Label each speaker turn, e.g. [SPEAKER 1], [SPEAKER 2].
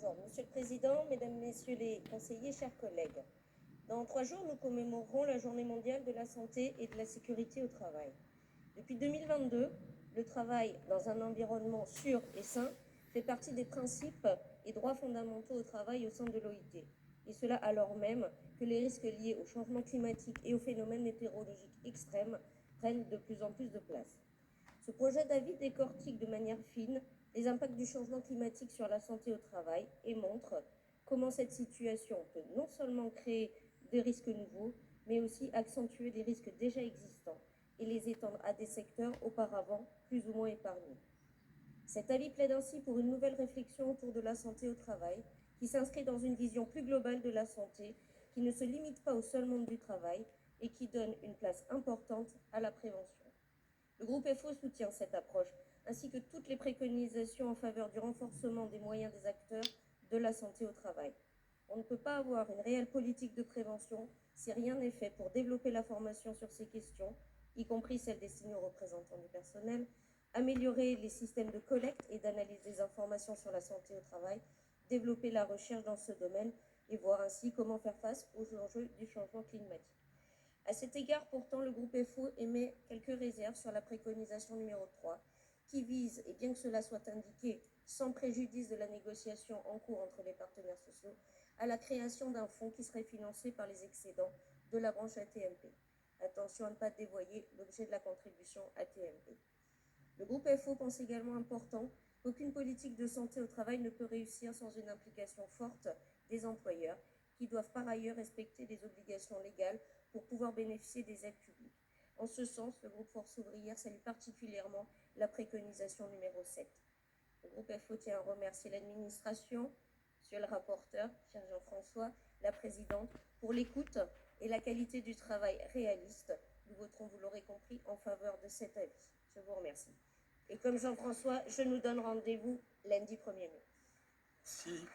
[SPEAKER 1] Bonjour, Monsieur le Président, Mesdames, Messieurs les conseillers, chers collègues. Dans 3 jours, nous commémorerons la Journée mondiale de la santé et de la sécurité au travail. Depuis 2022, le travail dans un environnement sûr et sain fait partie des principes et droits fondamentaux au travail au sein de l'OIT. Et cela alors même que les risques liés au changement climatique et aux phénomènes météorologiques extrêmes prennent de plus en plus de place. Ce projet d'avis décortique de manière fine les impacts du changement climatique sur la santé au travail et montre comment cette situation peut non seulement créer des risques nouveaux, mais aussi accentuer des risques déjà existants et les étendre à des secteurs auparavant plus ou moins épargnés. Cet avis plaide ainsi pour une nouvelle réflexion autour de la santé au travail, qui s'inscrit dans une vision plus globale de la santé, qui ne se limite pas au seul monde du travail et qui donne une place importante à la prévention. Le groupe FO soutient cette approche, ainsi que toutes les préconisations en faveur du renforcement des moyens des acteurs de la santé au travail. On ne peut pas avoir une réelle politique de prévention si rien n'est fait pour développer la formation sur ces questions, y compris celle destinée aux représentants du personnel, améliorer les systèmes de collecte et d'analyse des informations sur la santé au travail, développer la recherche dans ce domaine et voir ainsi comment faire face aux enjeux du changement climatique. À cet égard, pourtant, le groupe FO émet quelques réserves sur la préconisation numéro 3, qui vise, et bien que cela soit indiqué sans préjudice de la négociation en cours entre les partenaires sociaux, à la création d'un fonds qui serait financé par les excédents de la branche AT-MP. Attention à ne pas dévoyer l'objet de la contribution AT-MP. Le groupe FO pense également important qu'aucune politique de santé au travail ne peut réussir sans une implication forte des employeurs, qui doivent par ailleurs respecter des obligations légales pour pouvoir bénéficier des aides publiques. En ce sens, le groupe Force ouvrière salue particulièrement la préconisation numéro 7. Le groupe FO tient à remercier l'administration, monsieur le rapporteur, cher Jean-François, la présidente, pour l'écoute et la qualité du travail réaliste. Nous voterons, vous l'aurez compris, en faveur de cet avis. Je vous remercie. Et comme Jean-François, je nous donne rendez-vous lundi 1er mai.
[SPEAKER 2] Merci.